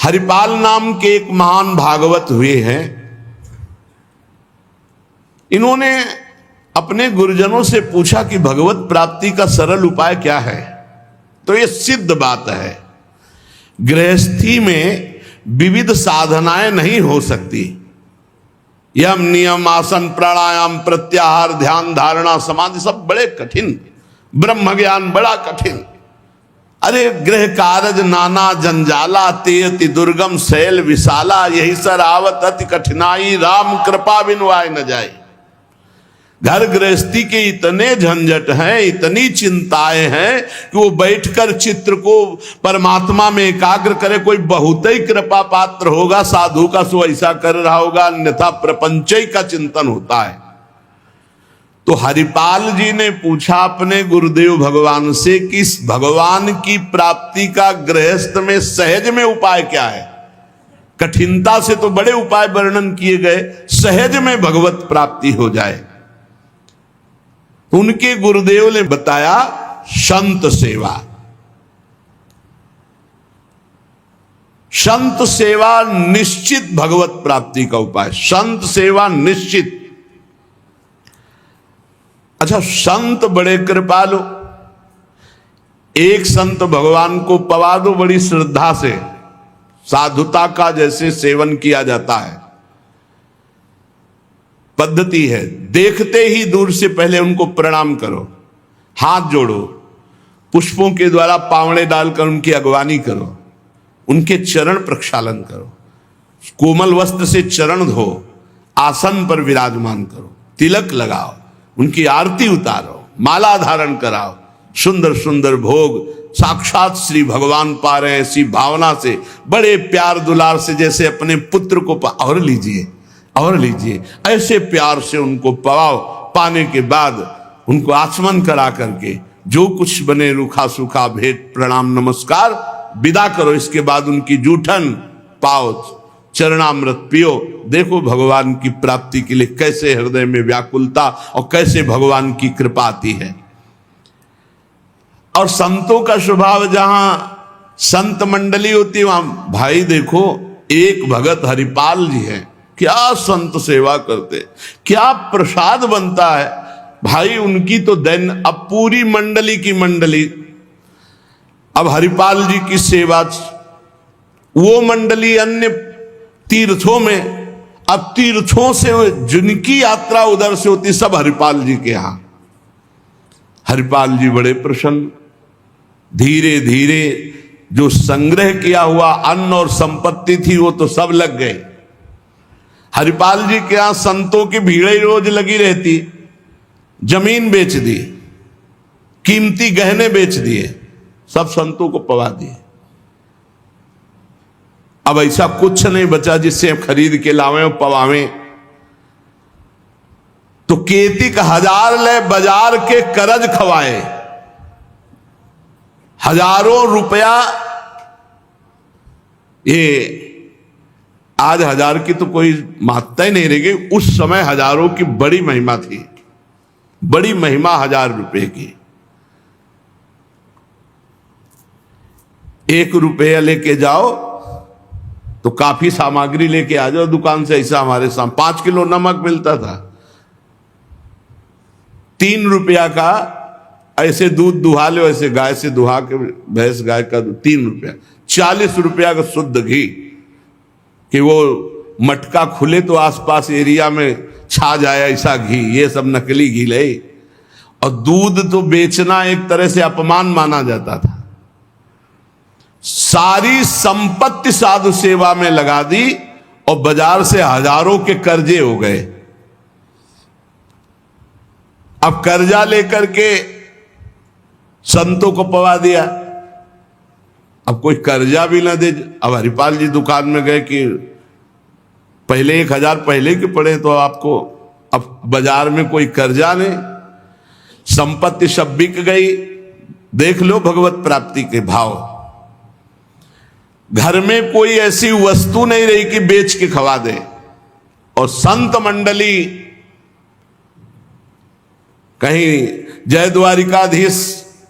हरिपाल नाम के एक महान भागवत हुए हैं। इन्होंने अपने गुरुजनों से पूछा कि भगवत प्राप्ति का सरल उपाय क्या है। तो ये सिद्ध बात है, गृहस्थी में विविध साधनाएं नहीं हो सकती। यम नियम आसन प्राणायाम प्रत्याहार ध्यान धारणा समाधि सब बड़े कठिन, ब्रह्म ज्ञान बड़ा कठिन। अरे गृह कारज नाना जंजाला ते अति दुर्गम शैल विशाला, यही सर आवत अति कठिनाई राम कृपा बिनु आए न जाए। घर गृहस्थी के इतने झंझट हैं, इतनी चिंताएं हैं कि वो बैठकर चित्र को परमात्मा में एकाग्र करे। कोई बहुत ही कृपा पात्र होगा साधु का, सो ऐसा कर रहा होगा, अन्यथा प्रपंच का चिंतन होता है। तो हरिपाल जी ने पूछा अपने गुरुदेव भगवान से कि इस भगवान की प्राप्ति का गृहस्थ में सहज में उपाय क्या है। कठिनता से तो बड़े उपाय वर्णन किए गए, सहज में भगवत प्राप्ति हो जाए। उनके गुरुदेव ने बताया संत सेवा। संत सेवा निश्चित भगवत प्राप्ति का उपाय, संत सेवा निश्चित। अच्छा, संत बड़े कृपालु, एक संत भगवान को पवा दो बड़ी श्रद्धा से, साधुता का जैसे सेवन किया जाता है, पद्धति है। देखते ही दूर से पहले उनको प्रणाम करो, हाथ जोड़ो, पुष्पों के द्वारा पावड़े डालकर उनकी अगवानी करो, उनके चरण प्रक्षालन करो, कोमल वस्त्र से चरण धो, आसन पर विराजमान करो, तिलक लगाओ, उनकी आरती उतारो, माला धारण कराओ, सुंदर सुंदर भोग साक्षात श्री भगवान पा रहे हैं ऐसी भावना से, बड़े प्यार दुलार से, जैसे अपने पुत्र को और लीजिए और लीजिए, ऐसे प्यार से उनको पाओ। पाने के बाद उनको आचमन करा करके जो कुछ बने रूखा सूखा भेंट प्रणाम नमस्कार विदा करो। इसके बाद उनकी जूठन पाओ, चरणामृत पियो। देखो भगवान की प्राप्ति के लिए कैसे हृदय में व्याकुलता और कैसे भगवान की कृपा आती है। और संतों का स्वभाव, जहां संत मंडली होती है वहां, भाई देखो एक भगत हरिपाल जी हैं, क्या संत सेवा करते, क्या प्रसाद बनता है भाई उनकी तो दैन। अब पूरी मंडली की मंडली, अब हरिपाल जी की सेवा, वो मंडली अन्य तीर्थों में, अब तीर्थों से जिनकी यात्रा उधर से होती सब हरिपाल जी के यहां। हरिपाल जी बड़े प्रसन्न, धीरे धीरे जो संग्रह किया हुआ अन्न और संपत्ति थी वो तो सब लग गए। हरिपाल जी के यहां संतों की भीड़ ही रोज लगी रहती, जमीन बेच दी, कीमती गहने बेच दिए, सब संतों को पवा दिए। अब ऐसा कुछ नहीं बचा जिससे खरीद के लावें और पवावें। तो केतिक 1000 ले बाजार के करज खवाए, हजारों रुपया। ये आज 1000 की तो कोई महत्ता ही नहीं रह गई, उस समय हजारों की बड़ी महिमा थी, बड़ी महिमा 1000 रुपए की। 1 रुपया लेके जाओ तो काफी सामग्री लेके आ जाओ दुकान से। ऐसा हमारे सामने 5 किलो नमक मिलता था, 3 रुपया का ऐसे दूध दुहा लो, ऐसे गाय से दुहा के, भैंस गाय का 3 रुपया, 40 रुपया का शुद्ध घी, कि वो मटका खुले तो आसपास एरिया में छा जाए ऐसा घी। ये सब नकली घी ले। और दूध तो बेचना एक तरह से अपमान माना जाता था। सारी संपत्ति साधु सेवा में लगा दी और बाजार से हजारों के कर्जे हो गए। अब कर्जा लेकर के संतों को पवा दिया। अब कोई कर्जा भी ना दे। अब हरिपाल जी दुकान में गए कि पहले 1000 पहले के पड़े तो आपको, अब बाजार में कोई कर्जा नहीं, संपत्ति सब बिक गई। देख लो भगवत प्राप्ति के भाव। घर में कोई ऐसी वस्तु नहीं रही कि बेच के खवा दे। और संत मंडली, कहीं जय द्वारिकाधीश,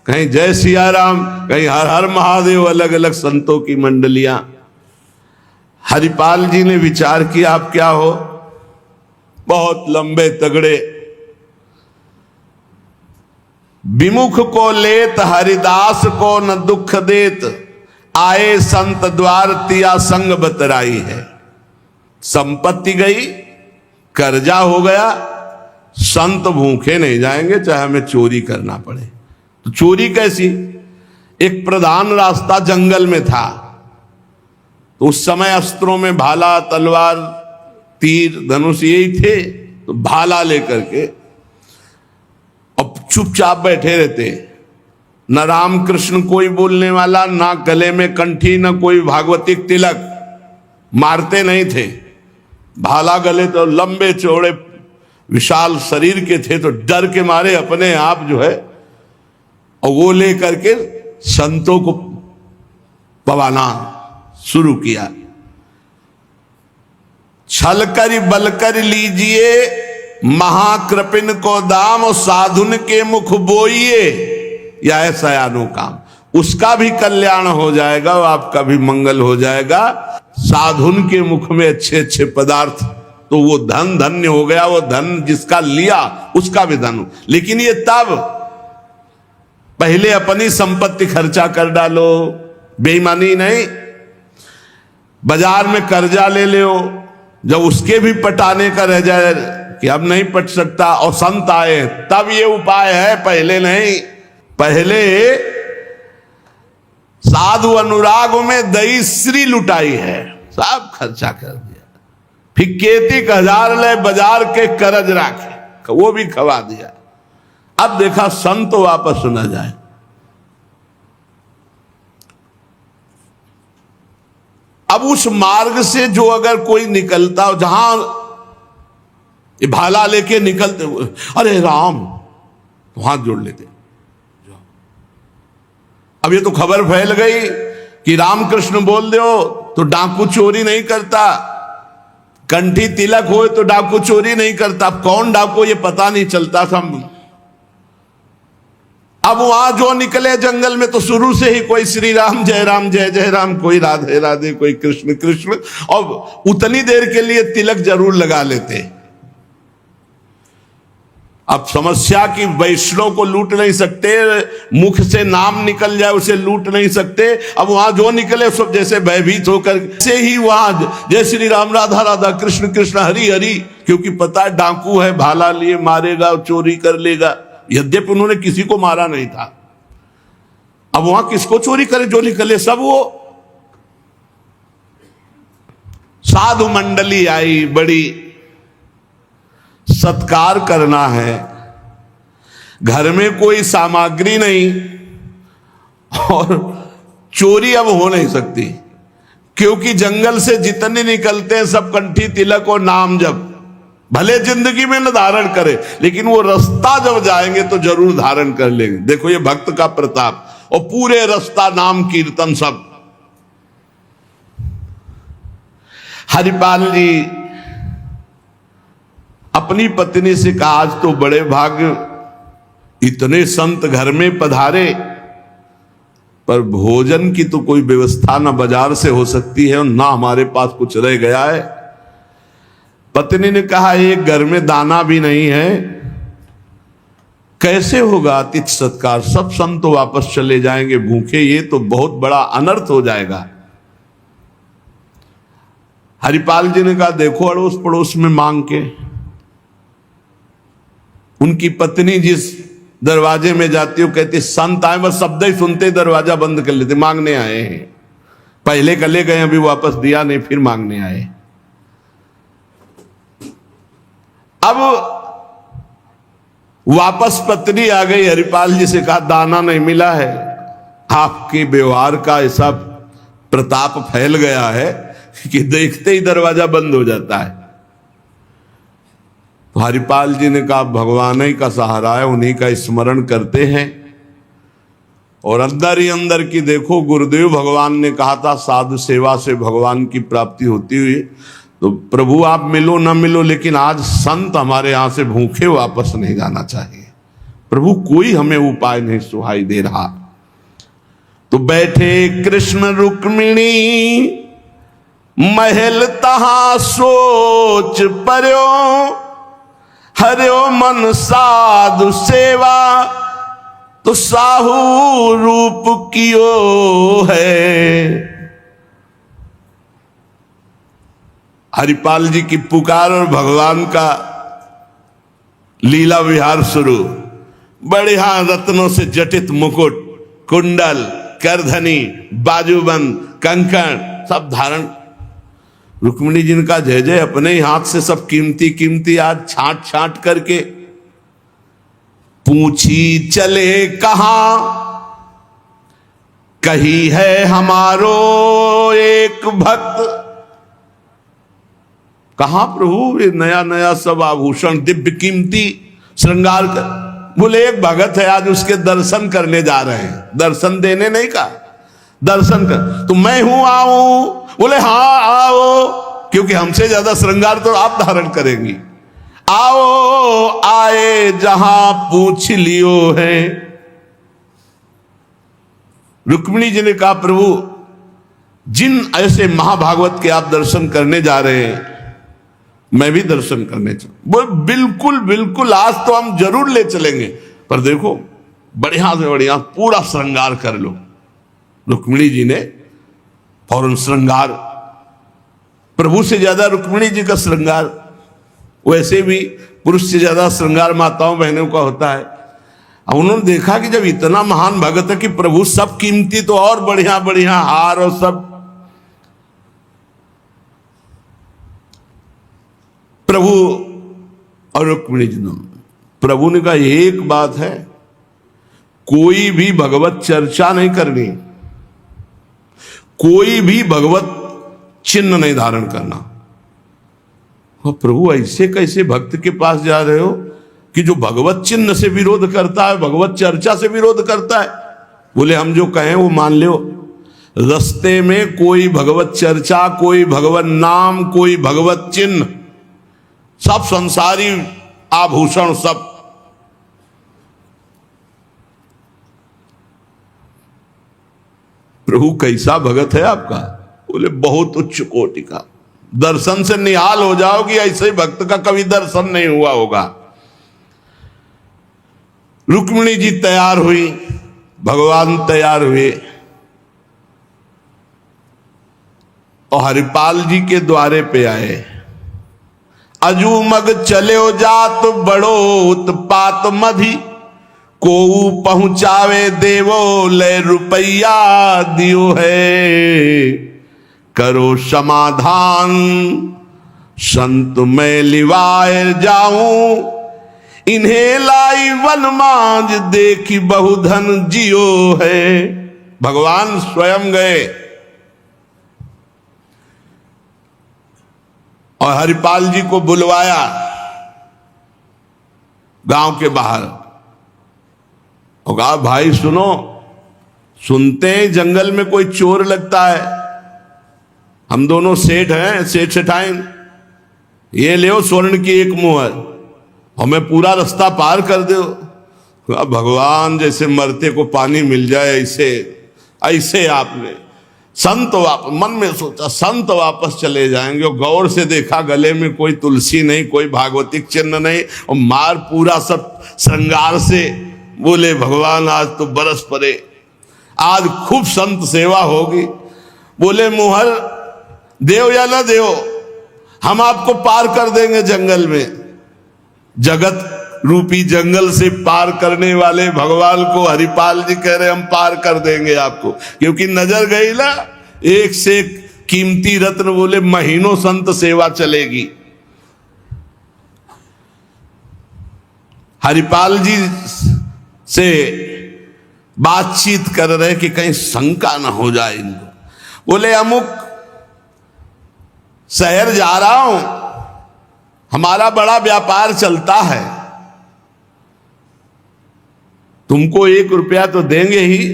कहीं जय सिया राम, कहीं हर हर महादेव, अलग अलग संतों की मंडलियां। हरिपाल जी ने विचार किया, आप क्या हो, बहुत लंबे तगड़े, विमुख को लेत हरिदास को न दुख देत, आए संत द्वार तिया संग बतराई है। संपत्ति गई, कर्जा हो गया, संत भूखे नहीं जाएंगे चाहे हमें चोरी करना पड़े। तो चोरी कैसी, एक प्रधान रास्ता जंगल में था, तो उस समय अस्त्रों में भाला, तलवार, तीर, धनुष यही थे। तो भाला लेकर के अब चुपचाप बैठे रहते, न राम कृष्ण कोई बोलने वाला, ना गले में कंठी, न कोई भागवतिक तिलक, मारते नहीं थे। भाला गले तो लंबे चौड़े विशाल शरीर के थे, तो डर के मारे अपने आप जो है और वो लेकर के संतों को पवाना शुरू किया। छल कर बल कर लीजिए महाकृपिन को दाम, और साधुन के मुख बोइए या ऐसा यानो काम, उसका भी कल्याण हो जाएगा और आपका भी मंगल हो जाएगा। साधुन के मुख में अच्छे अच्छे पदार्थ, तो वो धन धन्य हो गया, वो धन जिसका लिया उसका भी धन। लेकिन ये तब, पहले अपनी संपत्ति खर्चा कर डालो, बेईमानी नहीं। बाजार में कर्जा ले लो, जब उसके भी पटाने का रह जाए कि अब नहीं पट सकता और संत आए, तब ये उपाय है, पहले नहीं। पहले साधु अनुराग में दही श्री लुटाई है, सब खर्चा कर दिया। फिर केतिक 1000 ले बाजार के करज राखे, वो भी खवा दिया। अब देखा संत वापस न जाए। अब उस मार्ग से जो अगर कोई निकलता, जहां भाला लेके निकलते, अरे राम, तो हाथ जोड़ लेते। अब ये तो खबर फैल गई कि रामकृष्ण बोल दो तो डाकू चोरी नहीं करता, कंठी तिलक हो तो डाकू चोरी नहीं करता। कौन डाकू ये पता नहीं चलता था। अब वहां जो निकले जंगल में, तो शुरू से ही कोई श्री राम जय जय राम, कोई राधे राधे, कोई कृष्ण कृष्ण, और उतनी देर के लिए तिलक जरूर लगा लेते। अब समस्या की वैष्णव को लूट नहीं सकते, मुख से नाम निकल जाए उसे लूट नहीं सकते। अब वहां जो निकले सब जैसे भयभीत होकर से ही वहां जय श्री राम, राधा राधा, कृष्ण कृष्ण, हरि हरि, क्योंकि पता है डाकू है, भाला लिए मारेगा और चोरी कर लेगा। यद्यपि उन्होंने किसी को मारा नहीं था। अब वहां किसको चोरी करे, जो निकले सब वो। साधु मंडली आई, बड़ी सत्कार करना है, घर में कोई सामग्री नहीं और चोरी अब हो नहीं सकती, क्योंकि जंगल से जितने निकलते हैं सब कंठी तिलक और नाम जप, भले जिंदगी में न धारण करे, लेकिन वो रास्ता जब जाएंगे तो जरूर धारण कर लेंगे। देखो ये भक्त का प्रताप, और पूरे रास्ता नाम कीर्तन सब। हरिपाल जी अपनी पत्नी से कहा, आज तो बड़े भाग्य, इतने संत घर में पधारे, पर भोजन की तो कोई व्यवस्था ना बाजार से हो सकती है और ना हमारे पास कुछ रह गया है। पत्नी ने कहा, एक घर में दाना भी नहीं है, कैसे होगा अतिथि सत्कार, सब संत वापस चले जाएंगे भूखे, ये तो बहुत बड़ा अनर्थ हो जाएगा। हरिपाल जी ने कहा, देखो अड़ोस पड़ोस में मांग के। उनकी पत्नी जिस दरवाजे में जाती हो, कहती संत आए, बस शब्द ही सुनते दरवाजा बंद कर लेते, मांगने आए हैं। पहले कले गए, अभी वापस दिया नहीं, फिर मांगने आए। अब वापस पत्नी आ गई, हरिपाल जी से कहा, दाना नहीं मिला है। आपके व्यवहार का ऐसा प्रताप फैल गया है कि देखते ही दरवाजा बंद हो जाता है। तो हरिपाल जी ने कहा, भगवान ही का सहारा है, उन्हीं का स्मरण करते हैं। और अंदर ही अंदर की देखो, गुरुदेव भगवान ने कहा था साधु सेवा से भगवान की प्राप्ति होती हुई। तो प्रभु आप मिलो ना मिलो, लेकिन आज संत हमारे यहां से भूखे वापस नहीं जाना चाहिए। प्रभु कोई हमें उपाय नहीं सुहाई दे रहा। तो बैठे कृष्ण रुक्मिणी महल तहां सोच पर्यो, हरियो मन साधु सेवा, तो साहू रूप कियो है। हरिपाल जी की पुकार और भगवान का लीला विहार शुरू। बढ़िया रत्नों से जटित मुकुट, कुंडल, करधनी, बाजूबंद, कंकण सब धारण। रुक्मिणी जी का जय जय, अपने ही हाथ से सब कीमती कीमती आज छांट छांट करके। पूछी चले कहां, कही है हमारो एक भक्त। कहां प्रभु ये नया नया सब आभूषण दिव्य कीमती श्रृंगार कर। बोले एक भगत है, आज उसके दर्शन करने जा रहे हैं। दर्शन देने नहीं का, दर्शन कर। तो मैं हूं, आऊं? बोले हाँ आओ, क्योंकि हमसे ज्यादा श्रृंगार तो आप धारण करेंगी। आओ आए जहां पूछ लियो है। रुक्मिणी जी ने कहा प्रभु जिन ऐसे महाभागवत के आप दर्शन करने जा रहे हैं, मैं भी दर्शन करने चल। बोल बिल्कुल बिल्कुल, आज तो हम जरूर ले चलेंगे, पर देखो बढ़िया से बढ़िया पूरा श्रृंगार कर लो। रुक्मिणी जी ने फौरन श्रृंगार, प्रभु से ज्यादा रुक्मिणी जी का श्रृंगार। वैसे भी पुरुष से ज्यादा श्रृंगार माताओं बहनों का होता है। अब उन्होंने देखा कि जब इतना महान भगत है कि प्रभु सब कीमती, तो और बढ़िया बढ़िया हार और सब। प्रभु और रुक्मिणी जी, प्रभु ने कहा एक बात है, कोई भी भगवत चर्चा नहीं करनी, कोई भी भगवत चिन्ह नहीं धारण करना। और प्रभु ऐसे कैसे भक्त के पास जा रहे हो कि जो भगवत चिन्ह से विरोध करता है, भगवत चर्चा से विरोध करता है? बोले हम जो कहें वो मान लो। रास्ते में कोई भगवत चर्चा, कोई भगवत नाम, कोई भगवत चिन्ह, सब संसारी आभूषण सब। प्रभु कैसा भगत है आपका? बोले बहुत उच्च कोटि का। दर्शन से निहाल हो जाओगी, ऐसे भक्त का कभी दर्शन नहीं हुआ होगा। रुक्मिणी जी तैयार हुई, भगवान तैयार हुए और हरिपाल जी के द्वारे पे आए। अजू मग चले जात बड़ो उत्पात मधि, को पहुंचावे देवो ले रुपया दियो है। करो समाधान संत मैं लिवाए जाऊं, इन्हें लाई वन मांझ देखी बहुधन जियो है। भगवान स्वयं गए और हरिपाल जी को बुलवाया गांव के बाहर और कहा भाई सुनो, सुनते हैं जंगल में कोई चोर लगता है, हम दोनों सेठ हैं, सेठ सेठाइन, ये ले स्वर्ण की एक मुहर, हमें पूरा रास्ता पार कर दो। भगवान जैसे मरते को पानी मिल जाए ऐसे ऐसे आपने संत मन में सोचा संत वापस चले जाएंगे। और गौर से देखा गले में कोई तुलसी नहीं, कोई भागवतिक चिन्ह नहीं, और मार पूरा सब श्रृंगार से। बोले भगवान आज तो बरस पड़े, आज खूब संत सेवा होगी। बोले मुहर देव या न देव, हम आपको पार कर देंगे जंगल में। जगत रूपी जंगल से पार करने वाले भगवान को हरिपाल जी कह रहे हम पार कर देंगे आपको, क्योंकि नजर गई ना एक से एक कीमती रत्न। बोले महीनों संत सेवा चलेगी। हरिपाल जी से बातचीत कर रहे कि कहीं शंका ना हो जाए इनको। बोले अमुक शहर जा रहा हूं, हमारा बड़ा व्यापार चलता है, तुमको 1 रुपया तो देंगे ही,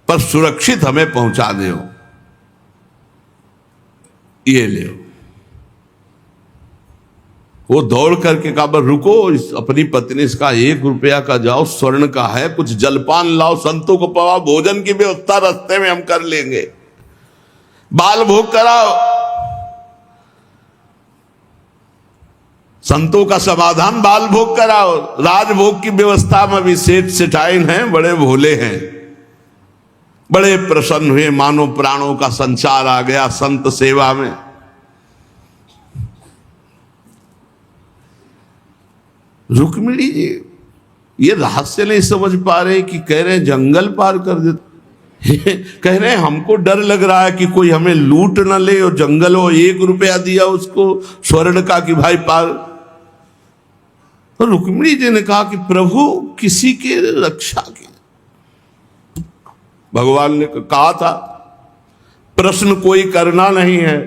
पर सुरक्षित हमें पहुंचा दो, ये ले। वो दौड़ करके कहा रुको, अपनी पत्नी से कहा 1 रुपया का जाओ, स्वर्ण का है, कुछ जलपान लाओ, संतों को पवा, भोजन की व्यवस्था रास्ते में हम कर लेंगे। बाल भोग कराओ। संतों का समाधान बाल भोग कराओ। राजभोग की व्यवस्था में भी सेठ सेठाइन हैं, बड़े भोले हैं, बड़े प्रसन्न हुए, मानो प्राणों का संचार आ गया संत सेवा में। रुक्मिणी जी ये रहस्य नहीं समझ पा रहे कि कह रहे जंगल पार कर देते, कह रहे हमको डर लग रहा है कि कोई हमें लूट न ले, और जंगल हो 1 रुपया दिया उसको स्वर्ण का कि भाई पार। तो रुक्मिणी जी ने कहा कि प्रभु किसी के रक्षा की, भगवान ने कहा था प्रश्न कोई करना नहीं है।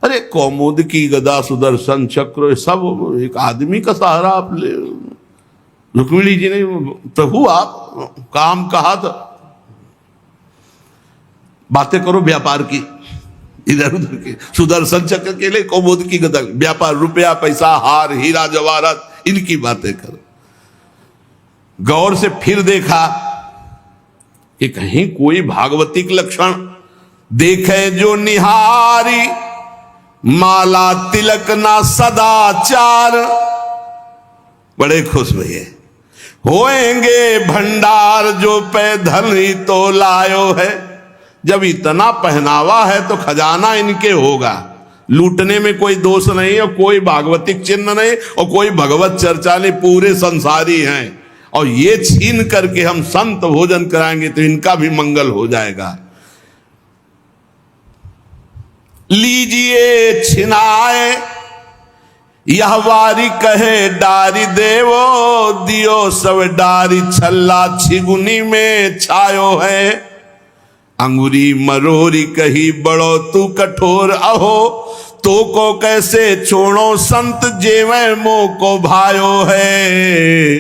अरे कौमुद की गदा सुदर्शन चक्र सब एक आदमी का सहारा आप ले। रुक्मिणी जी ने प्रभु आप काम कहा था, बातें करो व्यापार की, इधर उधर के सुदर्शन चक्र के लिए कौमुद की गदा, व्यापार, रुपया पैसा हार हीरा जवाहरात, इनकी बातें करो। गौर से फिर देखा कि कहीं कोई भागवतिक लक्षण देखे जो निहारी, माला तिलक ना सदाचार। बड़े खुश हुए, होएंगे भंडार जो पे धन ही तो लायो है। जब इतना पहनावा है तो खजाना इनके होगा, लूटने में कोई दोष नहीं, और कोई भागवतिक चिन्ह नहीं, और कोई भगवत चर्चा नहीं, पूरे संसारी हैं। और ये छीन करके हम संत भोजन कराएंगे तो इनका भी मंगल हो जाएगा। लीजिए छिनाए यह वारी कहे डारी देवो, दियो सब डारी छल्ला छिगुनी में छायो है। अंगुरी मरोरी कही बड़ो तू कठोर अहो, तो को कैसे छोड़ो संत जेवे मोह को भायो है।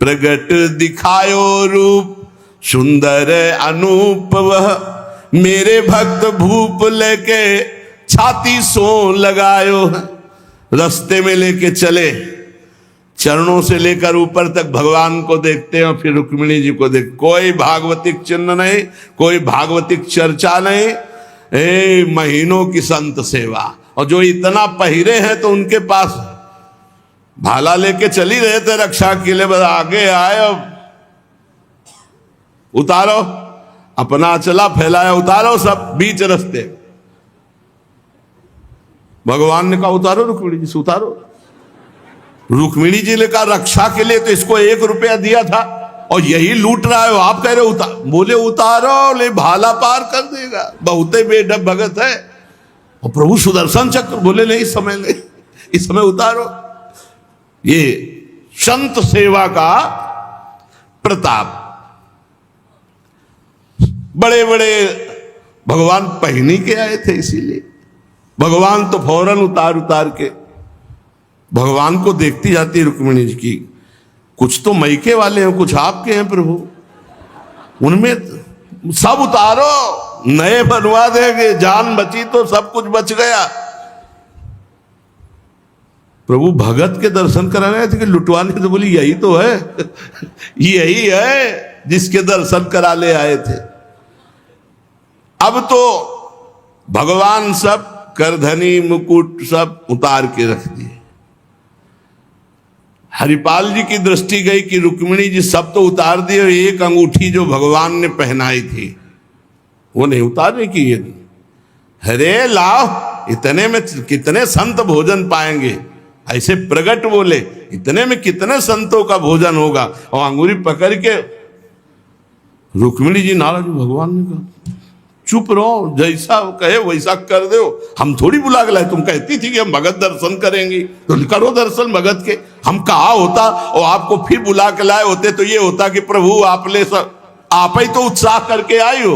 प्रगट दिखायो रूप सुंदर अनूप, वह मेरे भक्त भूप लेके छाती सो लगायो है। रास्ते में लेके चले, चरणों से लेकर ऊपर तक भगवान को देखते हैं, और फिर रुक्मिणी जी को देख, कोई भागवतिक चिन्ह नहीं, कोई भागवतिक चर्चा नहीं, महीनों की संत सेवा। और जो इतना पहिरे हैं तो उनके पास भाला लेके चली रहे थे रक्षा के लिए, बस आगे आए और उतारो, अपना चला फैलाया, उतारो सब बीच रास्ते। भगवान ने कहा उतारो रुक्मिणी जी से, उतारो। रुक्मिणी जी ने कहा रक्षा के लिए तो इसको 1 रुपया दिया था और यही लूट रहा है, आप कह रहे उतार। बोले उतारो, ले भाला पार कर देगा, बहुते बेढब भगत है। और प्रभु सुदर्शन चक्र, बोले नहीं इस समय ले, इस समय उतारो। ये संत सेवा का प्रताप। बड़े बड़े भगवान पहनी के आए थे, इसीलिए भगवान तो फौरन उतार उतार के भगवान को देखती जाती है रुक्मिणी जी की। कुछ तो मैके वाले हैं, कुछ आपके हैं प्रभु, उनमें सब उतारो, नए बनवा देंगे, जान बची तो सब कुछ बच गया। प्रभु भगत के दर्शन करा रहे थे कि लुटवाने, तो बोली यही तो है यही है जिसके दर्शन करा ले आए थे। अब तो भगवान सब करधनी मुकुट सब उतार के रख दिए। हरिपाल जी की दृष्टि गई कि रुक्मिणी जी सब तो उतार दिए, एक अंगूठी जो भगवान ने पहनाई थी वो नहीं उतारने की। ये हरे लाओ, इतने में कितने संत भोजन पाएंगे। ऐसे प्रगट बोले, इतने में कितने संतों का भोजन होगा। और अंगूरी पकड़ के रुक्मिणी जी नाराज, भगवान ने कहा चुप रहो, जैसा कहे वैसा कर दो, हम थोड़ी बुला के लाए। तुम कहती थी कि हम भगत दर्शन करेंगे, तो करो दर्शन भगत के। हम कहा होता और आपको फिर बुला के लाए होते तो ये होता कि प्रभु आप ले सब, आप ही तो उत्साह करके आई हो।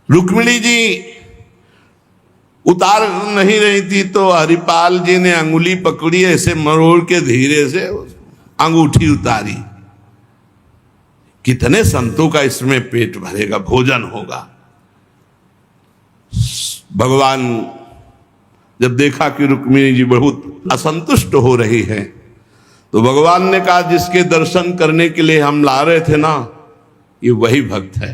रुक्मिणी जी उतार नहीं रही थी तो हरिपाल जी ने अंगुली पकड़ी, ऐसे मरोड़ के धीरे से अंगूठी उतारी। कितने संतों का इसमें पेट भरेगा, भोजन होगा। भगवान जब देखा कि रुक्मिणी जी बहुत असंतुष्ट हो रही है, तो भगवान ने कहा जिसके दर्शन करने के लिए हम ला रहे थे ना, ये वही भक्त है।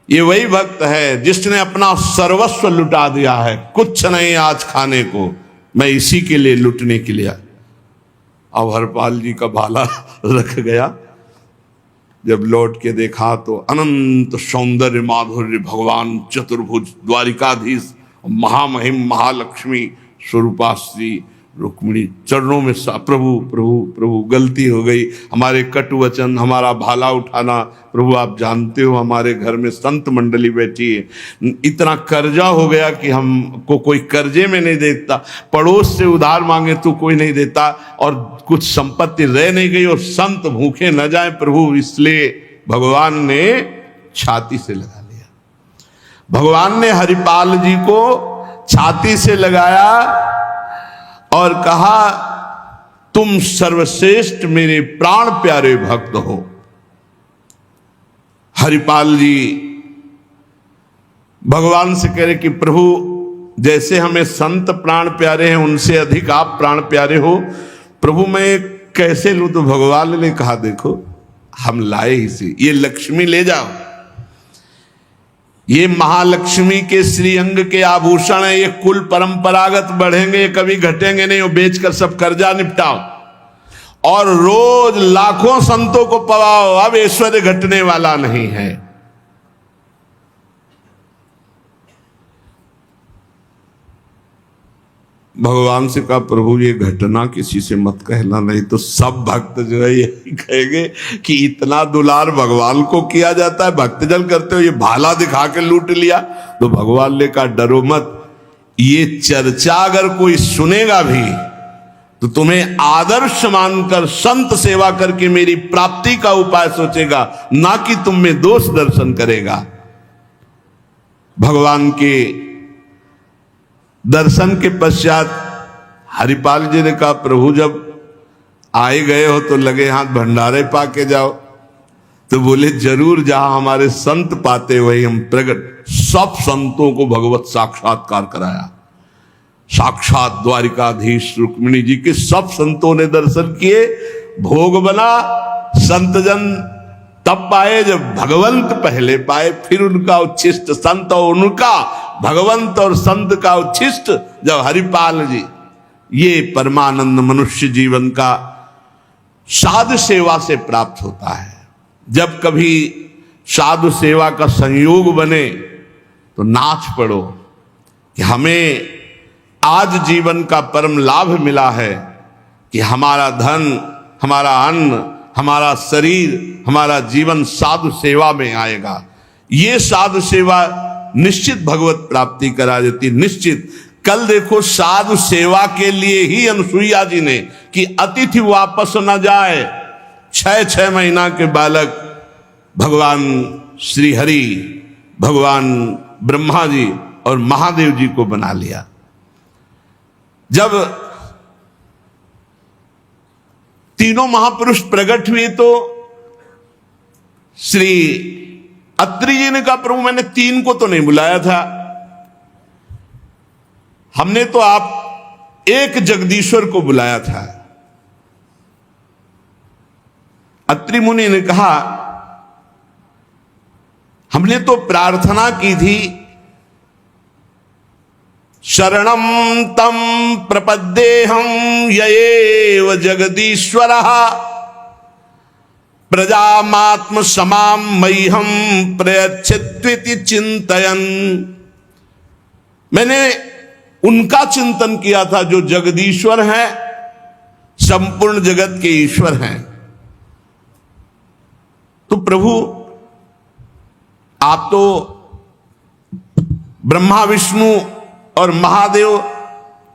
ये वही भक्त है जिसने अपना सर्वस्व लुटा दिया है, कुछ नहीं आज खाने को, मैं इसी के लिए लुटने के लिए। अब हरपाल जी का भाला रख गया, जब लौट के देखा तो अनंत सौंदर्य माधुर्य भगवान चतुर्भुज द्वारिकाधीश महामहिम महालक्ष्मी स्वरूपा श्री रुक्मिणी चरणों में प्रभु प्रभु प्रभु गलती हो गई, हमारे कटु वचन, हमारा भाला उठाना, प्रभु आप जानते हो हमारे घर में संत मंडली बैठी है, इतना कर्जा हो गया कि हमको कोई कर्जे में नहीं देता, पड़ोस से उधार मांगे तो कोई नहीं देता, और कुछ संपत्ति रह नहीं गई और संत भूखे न जाए प्रभु, इसलिए भगवान ने छाती से लगा लिया। भगवान ने हरिपाल जी को छाती से लगाया और कहा तुम सर्वश्रेष्ठ मेरे प्राण प्यारे भक्त हो। हरिपाल जी भगवान से कह रहे कि प्रभु जैसे हमें संत प्राण प्यारे हैं उनसे अधिक आप प्राण प्यारे हो, प्रभु मैं कैसे लूं? तो भगवान ने कहा देखो हम लाए ही से, ये लक्ष्मी ले जाओ, ये महालक्ष्मी के श्रीअंग के आभूषण है, ये कुल परंपरागत बढ़ेंगे, ये कभी घटेंगे नहीं, वो बेचकर सब कर्जा निपटाओ और रोज लाखों संतों को पवाओ, अब ऐश्वर्य घटने वाला नहीं है। भगवान से कहा प्रभु ये घटना किसी से मत कहना, नहीं तो सब भक्त जो है यही कहेंगे कि इतना दुलार भगवान को किया जाता है, भक्तजन करते हो, ये भाला दिखा के लूट लिया। तो भगवान ने कहा डरो मत, ये चर्चा अगर कोई सुनेगा भी तो तुम्हें आदर्श मानकर संत सेवा करके मेरी प्राप्ति का उपाय सोचेगा, ना कि तुम में दोष दर्शन करेगा। भगवान के दर्शन के पश्चात हरिपाल जी ने कहा प्रभु जब आए गए हो तो लगे हाथ भंडारे पाके जाओ। तो बोले जरूर, जहां हमारे संत पाते वही हम प्रकट। सब संतों को भगवत साक्षात्कार कराया, साक्षात द्वारिकाधीश रुक्मिणी जी के सब संतों ने दर्शन किए, भोग बना, संतजन तब पाए जब भगवंत पहले पाए, फिर उनका उच्छिष्ट संत और उनका भगवंत और संत का उच्छिष्ट जब हरिपाल जी। ये परमानंद मनुष्य जीवन का साधु सेवा से प्राप्त होता है। जब कभी साधु सेवा का संयोग बने तो नाच पड़ो कि हमें आज जीवन का परम लाभ मिला है कि हमारा धन, हमारा अन्न, हमारा शरीर, हमारा जीवन साधु सेवा में आएगा। ये साधु सेवा निश्चित भगवत प्राप्ति करा देती, निश्चित। कल देखो साधु सेवा के लिए ही अनुसुईया जी ने कि अतिथि वापस न जाए, 6 महीना के बालक भगवान श्री हरि, भगवान ब्रह्मा जी और महादेव जी को बना लिया। जब तीनों महापुरुष प्रकट हुए तो श्री अत्रि जी ने कहा प्रभु मैंने 3 को तो नहीं बुलाया था, हमने तो आप एक जगदीश्वर को बुलाया था। अत्रि मुनि ने कहा हमने तो प्रार्थना की थी शरणम तम प्रपद्येहम यएव जगदीश्वरः प्रजामात्म समाम मह्यम प्रयच्छत्विति चिंतयन्। मैंने उनका चिंतन किया था जो जगदीश्वर हैं, संपूर्ण जगत के ईश्वर हैं। तो प्रभु आप तो ब्रह्मा विष्णु और महादेव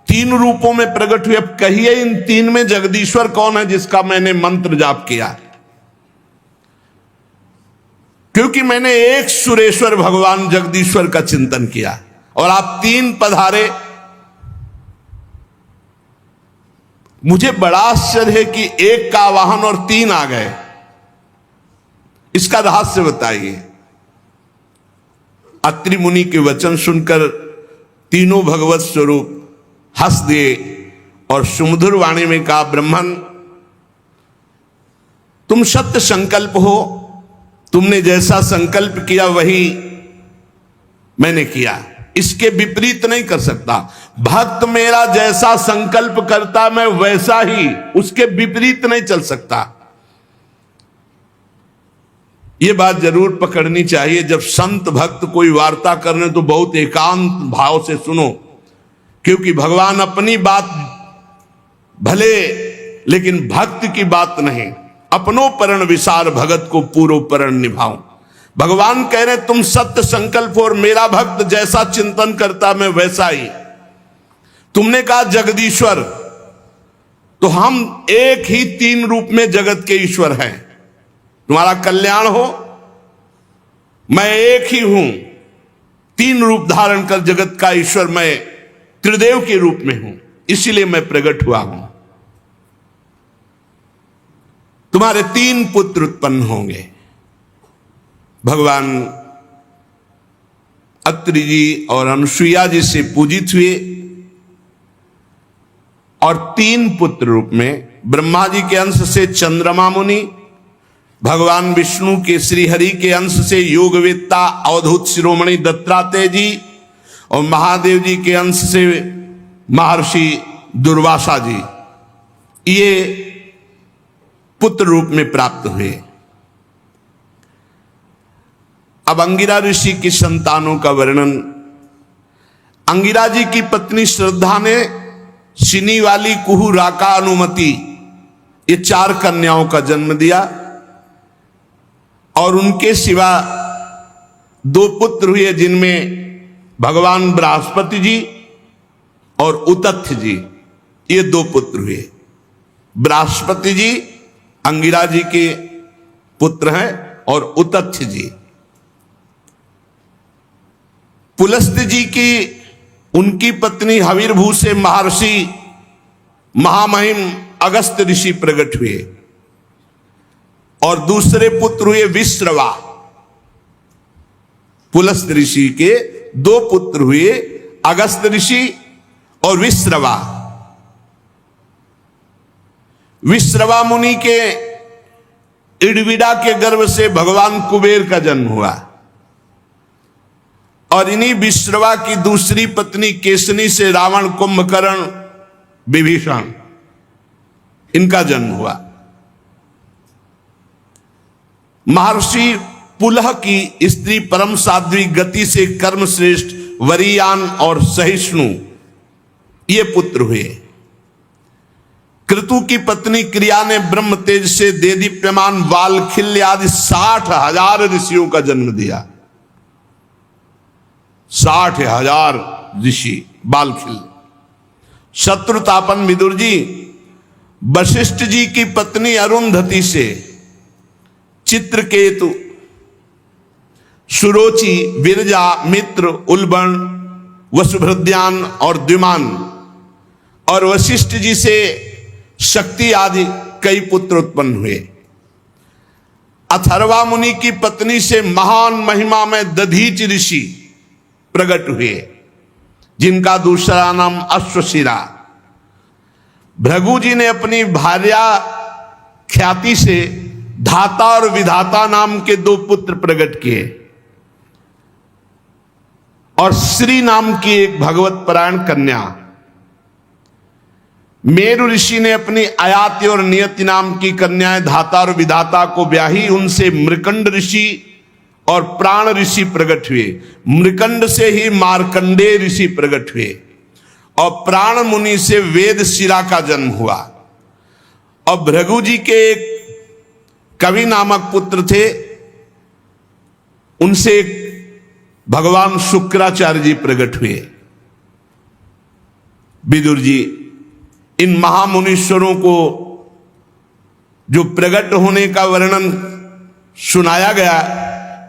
3 रूपों में प्रकट हुए, अब कहिए इन 3 में जगदीश्वर कौन है जिसका मैंने मंत्र जाप किया? क्योंकि मैंने एक सुरेश्वर भगवान जगदीश्वर का चिंतन किया और आप 3 पधारे। मुझे बड़ा आश्चर्य है कि 1 का वाहन और 3 आ गए, इसका रहस्य बताइए। अत्रि मुनि के वचन सुनकर तीनों भगवत स्वरूप हंस दिए और सुमधुर वाणी में कहा ब्रह्मन तुम सत्य संकल्प हो, तुमने जैसा संकल्प किया वही मैंने किया, इसके विपरीत नहीं कर सकता। भक्त मेरा जैसा संकल्प करता मैं वैसा ही, उसके विपरीत नहीं चल सकता। यह बात जरूर पकड़नी चाहिए। जब संत भक्त कोई वार्ता करने तो बहुत एकांत भाव से सुनो, क्योंकि भगवान अपनी बात भले, लेकिन भक्त की बात नहीं। अपनो परण विसार भगत को पूरो परण निभाऊं। भगवान कह रहे तुम सत्य संकल्प और मेरा भक्त जैसा चिंतन करता मैं वैसा ही। तुमने कहा जगदीश्वर, तो हम एक ही तीन रूप में जगत के ईश्वर हैं। तुम्हारा कल्याण हो, मैं एक ही हूं, तीन रूप धारण कर जगत का ईश्वर मैं त्रिदेव के रूप में हूं, इसीलिए मैं प्रकट हुआ हूं। तुम्हारे तीन पुत्र उत्पन्न होंगे। भगवान अत्रि जी और अनुसुईया जी से पूजित हुए और तीन पुत्र रूप में ब्रह्मा जी के अंश से चंद्रमा मुनि, भगवान विष्णु के श्रीहरि के अंश से योगवेत्ता अवधूत शिरोमणि दत्तात्रेय जी और महादेव जी के अंश से महर्षि दुर्वासा जी, ये पुत्र रूप में प्राप्त हुए। अब अंगिरा ऋषि की संतानों का वर्णन। अंगिरा जी की पत्नी श्रद्धा ने सिनी वाली, कुहू, राका, अनुमति, ये चार कन्याओं का जन्म दिया और उनके सिवा दो पुत्र हुए, जिनमें भगवान बृहस्पति जी और उतथ्य जी, ये दो पुत्र हुए। बृहस्पति जी अंगिरा जी के पुत्र हैं और उतथ्य जी। पुलस्त्य जी की उनकी पत्नी हविर्भू से महर्षि महामहिम अगस्त्य ऋषि प्रकट हुए और दूसरे पुत्र हुए विश्रवा। पुलस्त्य ऋषि के दो पुत्र हुए, अगस्त्य ऋषि और विश्रवा। विश्रवा मुनि के इडविडा के गर्भ से भगवान कुबेर का जन्म हुआ और इन्हीं विश्रवा की दूसरी पत्नी केसनी से रावण, कुंभकर्ण, विभीषण, इनका जन्म हुआ। महर्षि पुलह की स्त्री परम साध्वी गति से कर्म श्रेष्ठ वरीयान और सहिष्णु, ये पुत्र हुए। क्रतु की पत्नी क्रिया ने ब्रह्म तेज से देदीप्यमान वालखिल्य आदि 60,000 ऋषियों का जन्म दिया। 60,000 ऋषि बालखिल्य। शत्रुतापन विदुर जी वशिष्ठ जी की पत्नी अरुंधति से चित्रकेतु, सुरोचि, विरजा, मित्र, उल्बण, वसुभृद्यान और द्विमान, और वशिष्ठ जी से शक्ति आदि कई पुत्र उत्पन्न हुए। अथर्वा मुनि की पत्नी से महान महिमा में दधीच ऋषि प्रकट हुए, जिनका दूसरा नाम अश्वशिरा। भृगु जी ने अपनी भार्या ख्याति से धाता और विधाता नाम के दो पुत्र प्रकट किए और श्री नाम की एक भगवत परायण कन्या। मेरु ऋषि ने अपनी आयाति और नियति नाम की कन्याएं धाता और विधाता को ब्याही, उनसे मृकंड ऋषि और प्राण ऋषि प्रकट हुए। मृकंड से ही मार्कंडेय ऋषि प्रकट हुए और प्राण मुनि से वेद शिरा का जन्म हुआ। और भृगु जी के एक कवि नामक पुत्र थे, उनसे भगवान शुक्राचार्य जी प्रकट हुए। विदुर जी इन महामुनीश्वरों को जो प्रकट होने का वर्णन सुनाया गया,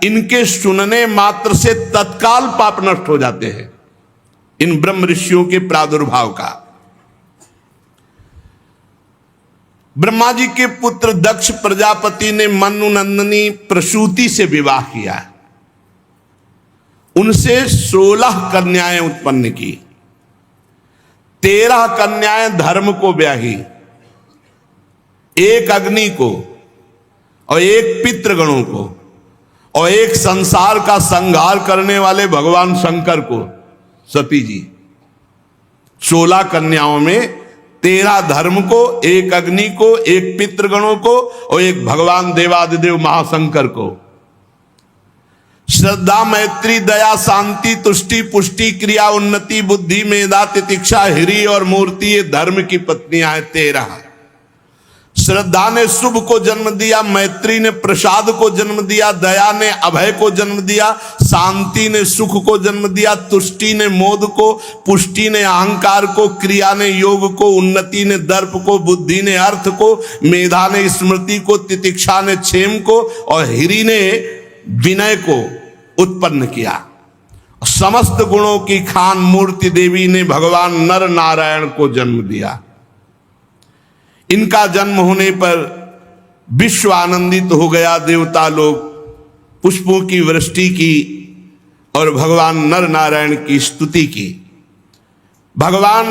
इनके सुनने मात्र से तत्काल पाप नष्ट हो जाते हैं, इन ब्रह्म ऋषियों के प्रादुर्भाव का। ब्रह्मा जी के पुत्र दक्ष प्रजापति ने मनु नंदनी प्रसूति से विवाह किया, उनसे 16 कन्याएं उत्पन्न की। 13 कन्याएं धर्म को ब्याही, एक अग्नि को और एक पितृगणों को, और एक संसार का संहार करने वाले भगवान शंकर को सती जी। 16 कन्याओं में 13 धर्म को, एक अग्नि को, एक पितृगणों को और एक भगवान देवादिदेव महाशंकर को। श्रद्धा, मैत्री, दया, शांति, तुष्टि, पुष्टि, क्रिया, उन्नति, बुद्धि, मेधा, तितिक्षा, हिरी और मूर्ति, ये धर्म की पत्नियां हैं 13। श्रद्धा ने शुभ को जन्म दिया, मैत्री ने प्रसाद को जन्म दिया, दया ने अभय को जन्म दिया, शांति ने सुख को जन्म दिया, तुष्टि ने मोद को, पुष्टि ने अहंकार को, क्रिया ने योग को, उन्नति ने दर्प को, बुद्धि ने अर्थ को, मेधा ने स्मृति को, तितिक्षा ने क्षेम को और हिरी ने विनय को उत्पन्न किया। समस्त गुणों की खान मूर्ति देवी ने भगवान नर नारायण को जन्म दिया। इनका जन्म होने पर विश्व आनंदित हो गया। देवता लोग पुष्पों की वृष्टि की और भगवान नर नारायण की स्तुति की। भगवान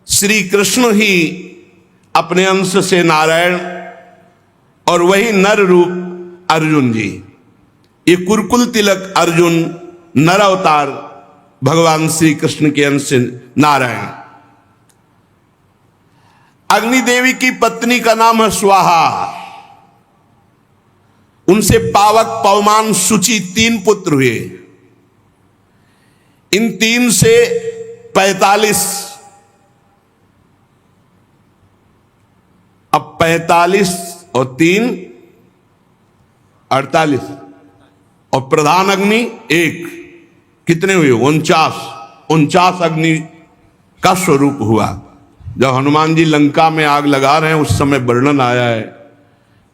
श्री कृष्ण ही अपने अंश से नारायण और वही नर रूप अर्जुन जी। ये कुरकुल तिलक अर्जुन नर अवतार भगवान श्री कृष्ण के अंश से नारायण। अग्नि देवी की पत्नी का नाम है स्वाहा। उनसे पावक, पवमान, शुचि 3 पुत्र हुए। इन 3 से 45, अब 45 और 3 48 और प्रधान अग्नि 1, कितने हुए? 49 अग्नि का स्वरूप हुआ। जब हनुमान जी लंका में आग लगा रहे हैं उस समय वर्णन आया है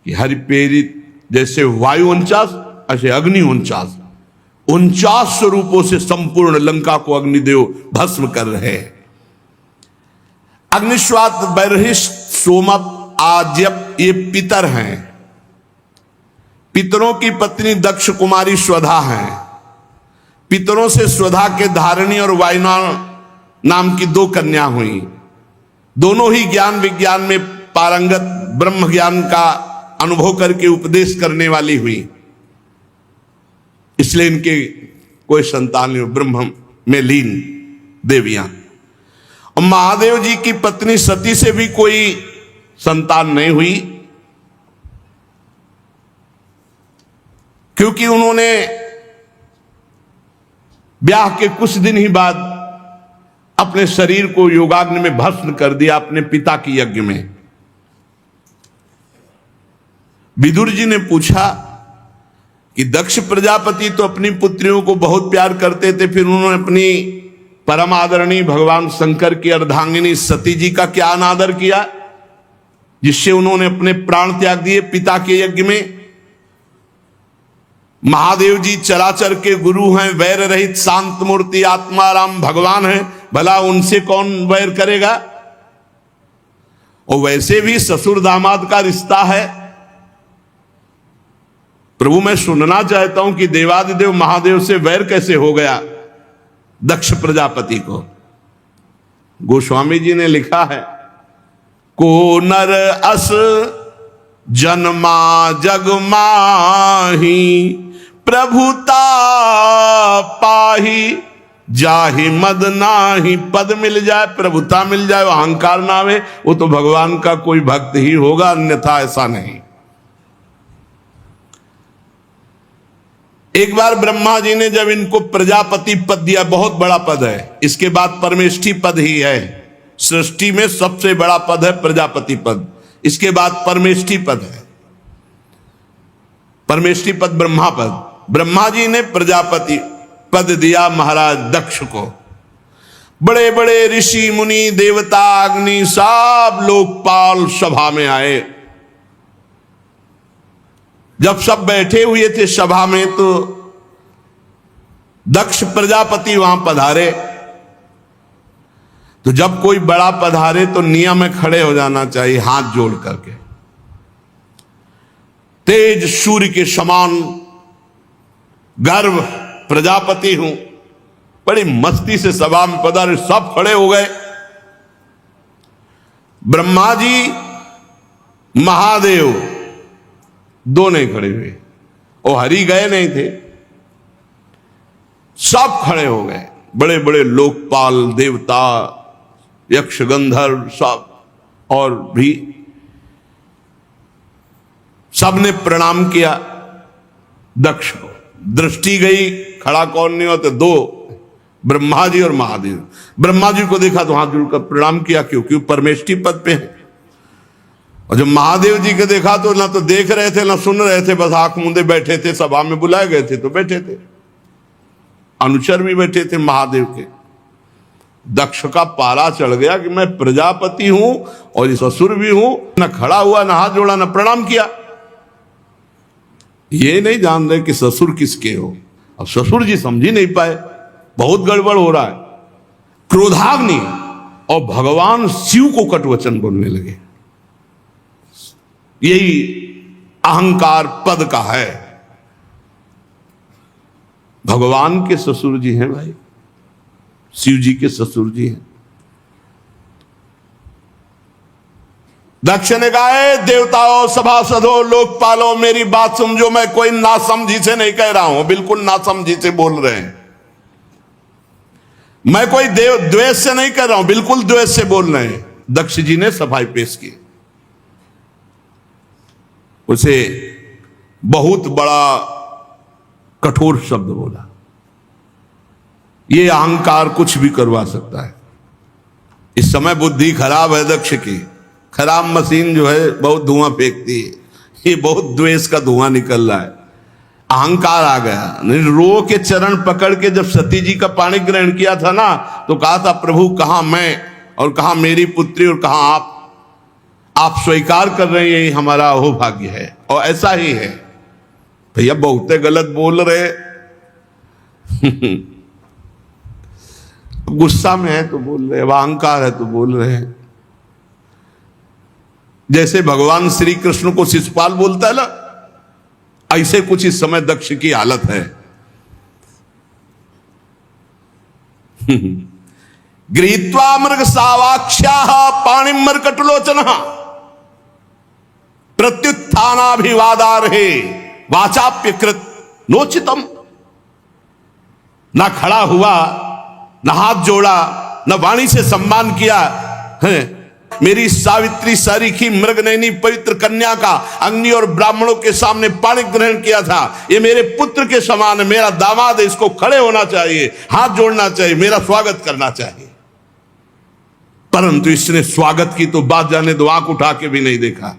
कि हरिप्रेरित जैसे वायु 49 ऐसे अग्नि 49 स्वरूपों से संपूर्ण लंका को अग्निदेव भस्म कर रहे हैं। अग्निश्वात, बर्हिष्ठ, सोमप, आज्यप ये पितर हैं। पितरों की पत्नी दक्ष कुमारी स्वधा है। पितरों से स्वधा के धारिणी और वायुना नाम की 2 कन्या हुई। दोनों ही ज्ञान विज्ञान में पारंगत, ब्रह्म ज्ञान का अनुभव करके उपदेश करने वाली हुई, इसलिए इनके कोई संतान नहीं, ब्रह्म में लीन देवियां। और महादेव जी की पत्नी सती से भी कोई संतान नहीं हुई, क्योंकि उन्होंने ब्याह के कुछ दिन ही बाद अपने शरीर को योगाग्नि में भस्म कर दिया अपने पिता की यज्ञ में। विदुर जी ने पूछा कि दक्ष प्रजापति तो अपनी पुत्रियों को बहुत प्यार करते थे, फिर उन्होंने अपनी परम आदरणीय भगवान शंकर की अर्धांगिनी सती जी का क्या अनादर किया, जिससे उन्होंने अपने प्राण त्याग दिए पिता के यज्ञ में। महादेव जी चराचर के गुरु हैं, वैर रहित शांत मूर्ति आत्माराम भगवान हैं, भला उनसे कौन वैर करेगा। और वैसे भी ससुर दामाद का रिश्ता है। प्रभु मैं सुनना चाहता हूं कि देवादिदेव महादेव से वैर कैसे हो गया दक्ष प्रजापति को। गोस्वामी जी ने लिखा है, को नर अस जन्मा जग माही, प्रभुता पाही जाहि मद नाही। पद मिल जाए, प्रभुता मिल जाए, अहंकार ना आवे, वो तो भगवान का कोई भक्त ही होगा, अन्यथा ऐसा नहीं। एक बार ब्रह्मा जी ने जब इनको प्रजापति पद दिया, बहुत बड़ा पद है, इसके बाद परमेष्ठी पद ही है। सृष्टि में सबसे बड़ा पद है प्रजापति पद, इसके बाद परमेष्ठी पद है। परमेष्ठी पद ब्रह्मा पद। ब्रह्मा जी ने प्रजापति पद दिया महाराज दक्ष को। बड़े बड़े ऋषि मुनि देवता अग्नि सब लोकपाल सभा में आए। जब सब बैठे हुए थे सभा में, तो दक्ष प्रजापति वहां पधारे। तो जब कोई बड़ा पधारे तो नियम में खड़े हो जाना चाहिए हाथ जोड़ करके। तेज सूर्य के समान गर्व प्रजापति हूं, बड़ी मस्ती से सभा में पधारे, सब खड़े हो गए। ब्रह्मा जी महादेव 2 नहीं खड़े हुए, वो हरि गए नहीं थे, सब खड़े हो गए, बड़े बड़े लोकपाल, देवता, यक्ष, गंधर्व सब, और भी सबने प्रणाम किया दक्ष को। दृष्टि गई, खड़ा कौन नहीं होते, दो, ब्रह्मा जी और महादेव। ब्रह्मा जी को देखा तो हाथ जोड़कर प्रणाम किया, क्योंकि परमेष्ठी पद पे है। और जब महादेव जी को देखा तो ना तो देख रहे थे ना सुन रहे थे, बस आंख मूंदे बैठे थे। सभा में बुलाए गए थे तो बैठे थे, अनुचर भी बैठे थे महादेव के। दक्ष का पारा चढ़ गया कि मैं प्रजापति हूं और इस असुर भी हूं, न खड़ा हुआ, न हाथ जोड़ा, न प्रणाम किया। ये नहीं जान रहे कि ससुर किसके हो। अब ससुर जी समझ ही नहीं पाए, बहुत गड़बड़ हो रहा है। क्रोधाग्नि और भगवान शिव को कटवचन बोलने लगे। यही अहंकार पद का है। भगवान के ससुर जी हैं भाई, शिव जी के ससुर जी हैं। दक्ष ने कहा, देवताओं, सभासदों, लोकपालों, मेरी बात समझो, मैं कोई नासमझी से नहीं कह रहा हूं, बिल्कुल नासमझी से बोल रहे हैं। मैं कोई द्वेष से नहीं कर रहा हूं, बिल्कुल द्वेष से बोल रहे हैं। दक्ष जी ने सफाई पेश की। उसे बहुत बड़ा कठोर शब्द बोला। ये अहंकार कुछ भी करवा सकता है। इस समय बुद्धि खराब है दक्ष की, खराब मशीन जो है बहुत धुआं फेंकती है। ये बहुत द्वेष का धुआं निकल रहा है, अहंकार आ गया। रो के चरण पकड़ के जब सती जी का पाणी ग्रहण किया था ना, तो कहा था, प्रभु कहां मैं और कहां मेरी पुत्री और कहां आप स्वीकार कर रहे हैं, यही हमारा अहोभाग्य है। और ऐसा ही है भैया, बहुते गलत बोल रहे गुस्सा में है तो बोल रहे, अहंकार है तो बोल रहे हैं। जैसे भगवान श्री कृष्ण को शिशुपाल बोलता है ना, ऐसे कुछ इस समय दक्ष की हालत है। गृहीत्वा मृग सावाक्ष्याः पाणिं मर्कटलोचनः प्रत्युत्थानाभिवादार्हे वाचाप्यकृत नोचितम। ना खड़ा हुआ, ना हाथ जोड़ा, ना वाणी से सम्मान किया है। मेरी सावित्री सारिखी मृगनयनी पवित्र कन्या का अग्नि और ब्राह्मणों के सामने पाणी ग्रहण किया था। ये मेरे पुत्र के समान है, मेरा दामाद है, इसको खड़े होना चाहिए, हाथ जोड़ना चाहिए, मेरा स्वागत करना चाहिए। परंतु इसने स्वागत की तो बात जाने दो, आंख उठा के भी नहीं देखा।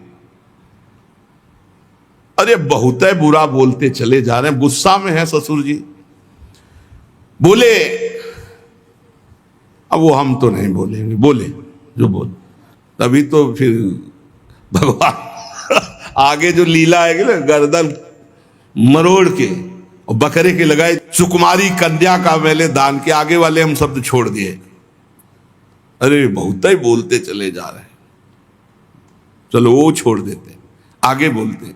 अरे बहुत है बुरा बोलते चले जा रहे हैं। गुस्सा में है ससुर जी, बोले। अब वो हम तो नहीं बोलेंगे, बोले जो बोले। तभी तो फिर भगवान आगे जो लीला आएगी ना, गर्दन मरोड़ के और बकरे के लगाए, सुकुमारी कन्या का मैंने दान के, आगे वाले हम शब्द छोड़ दिए। अरे बहुत ही बोलते चले जा रहे हैं, चलो वो छोड़ देते, आगे बोलते।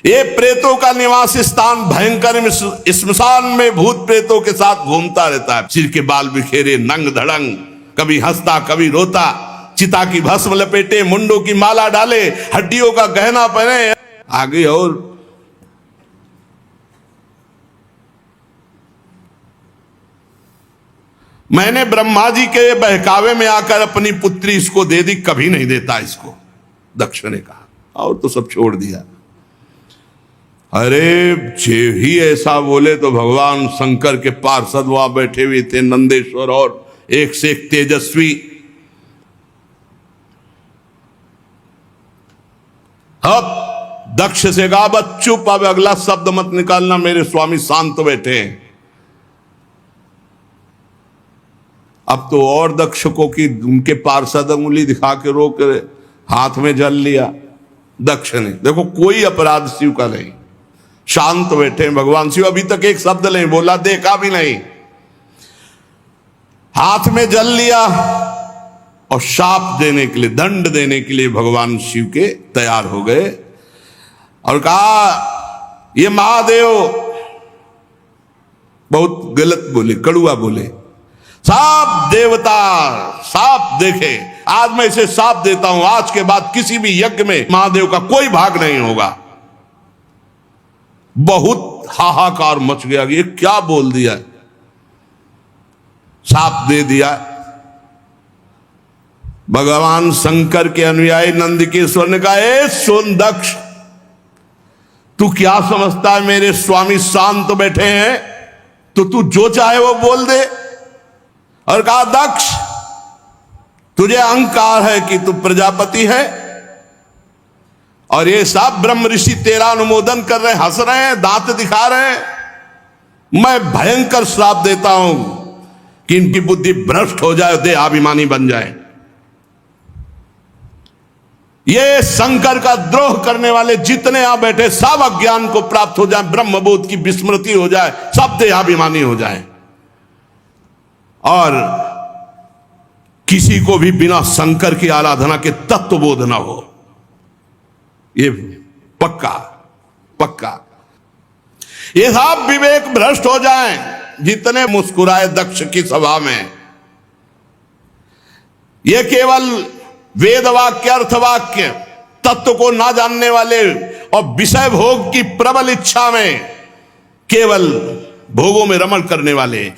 ये प्रेतों का निवास स्थान भयंकर श्मशान में भूत प्रेतों के साथ घूमता रहता है। सिर के बाल बिखेरे, नंग धड़ंग, कभी हंसता कभी रोता, चिता की भस्म लपेटे, मुंडों की माला डाले, हड्डियों का गहना पहने। आगे और मैंने ब्रह्मा जी के बहकावे में आकर अपनी पुत्री इसको दे दी, कभी नहीं देता इसको, दक्ष ने कहा। और तो सब छोड़ दिया। अरे जे ही ऐसा बोले तो भगवान शंकर के पार्षद वहां बैठे हुए थे, नंदेश्वर, और एक से एक तेजस्वी। अब दक्ष से कहा, बस चुप, अब अगला शब्द मत निकालना, मेरे स्वामी शांत बैठे हैं। अब तो और दक्ष को कि उनके पार्षद उंगली दिखा के रोक हाथ में जल लिया दक्ष ने। देखो कोई अपराध शिव का नहीं, शांत बैठे हैं भगवान शिव। अभी तक एक शब्द नहीं बोला, देखा भी नहीं, हाथ में जल लिया और शाप देने के लिए, दंड देने के लिए भगवान शिव के तैयार हो गए और कहा, ये महादेव बहुत गलत बोले, कड़ुआ बोले। साफ देवता साफ देखे, आज मैं इसे साफ देता हूं, आज के बाद किसी भी यज्ञ में महादेव का कोई भाग नहीं होगा। बहुत हाहाकार मच गया कि ये क्या बोल दिया, साप दे दिया। भगवान शंकर के अनुयायी नंदकिशोर ने कहा, ए सुन दक्ष, तू क्या समझता है मेरे स्वामी शांत बैठे हैं तो तू जो चाहे वो बोल दे। और कहा, दक्ष तुझे अहंकार है कि तू प्रजापति है, और ये सब ब्रह्म ऋषि तेरा अनुमोदन कर रहे हैं, हंस रहे हैं, दांत दिखा रहे हैं। मैं भयंकर श्राप देता हूं कि इनकी बुद्धि भ्रष्ट हो जाए, देहाभिमानी बन जाए। ये शंकर का द्रोह करने वाले जितने यहां बैठे सब अज्ञान को प्राप्त हो जाए, ब्रह्मबोध की विस्मृति हो जाए, सब देहाभिमानी हो जाए, और किसी को भी बिना शंकर की आराधना के तत्वबोध ना हो। ये पक्का पक्का। ये सब विवेक भ्रष्ट हो जाएं, जितने मुस्कुराए दक्ष की सभा में। ये केवल वेद वाक्य, अर्थवाक्य, तत्व को ना जानने वाले और विषय भोग की प्रबल इच्छा में केवल भोगों में रमण करने वाले,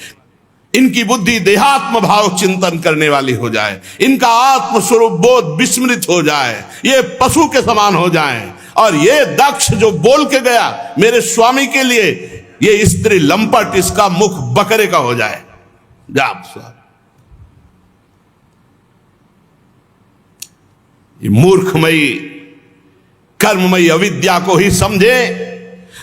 इनकी बुद्धि देहात्म भाव चिंतन करने वाली हो जाए, इनका आत्म स्वरूप बोध विस्मृत हो जाए, ये पशु के समान हो जाएं। और ये दक्ष जो बोल के गया मेरे स्वामी के लिए, ये स्त्री लंपट, इसका मुख बकरे का हो जाए। ये मूर्खमयी कर्ममयी अविद्या को ही समझे,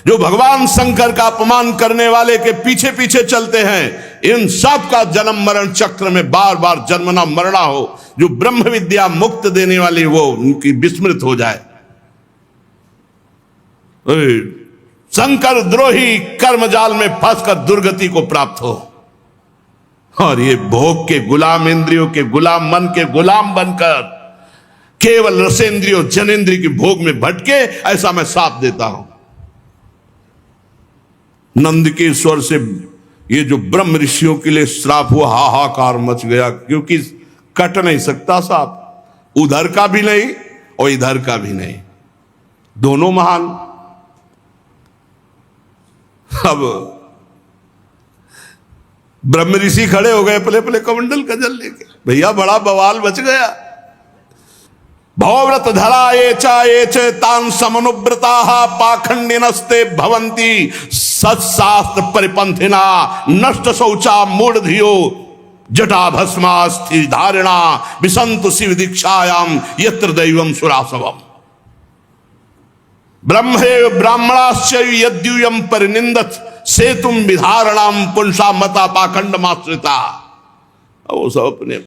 जो भगवान शंकर का अपमान करने वाले के पीछे पीछे चलते हैं। इन सब का जन्म मरण चक्र में बार बार जन्मना मरना हो। जो ब्रह्म विद्या मुक्त देने वाली वो उनकी विस्मृत हो जाए। शंकर द्रोही कर्मजाल में फंसकर दुर्गति को प्राप्त हो, और ये भोग के गुलाम, इंद्रियों के गुलाम, मन के गुलाम बनकर केवल रसेंद्रियों जनेंद्रिय के भोग में भटके, ऐसा मैं साथ देता हूं। नंदकिशोर से ये जो ब्रह्म ऋषियों के लिए श्राप हुआ, हाहाकार मच गया, क्योंकि कट नहीं सकता सांप, उधर का भी नहीं और इधर का भी नहीं, दोनों महान। अब ब्रह्म ऋषि खड़े हो गए पले पले कमंडल का जल लेके, भैया बड़ा बवाल बच गया। भवव्रत धरा ये च तान समनुव्रता पाखंडिनस्ते भवंती सत्शास्त्र परिपंथिना नष्ट शौचा मूढ़धियो जटा भस्मा स्थिर धारणा विसंतु शिव दीक्षायाम यत्र दैवम सुरासवम। ब्रह्मे ब्राह्मणाश्च यद्यूयम परिनिंदत सेतुम विधारणाम पुंसा मता पाखंड माश्रिता। वो सब अपने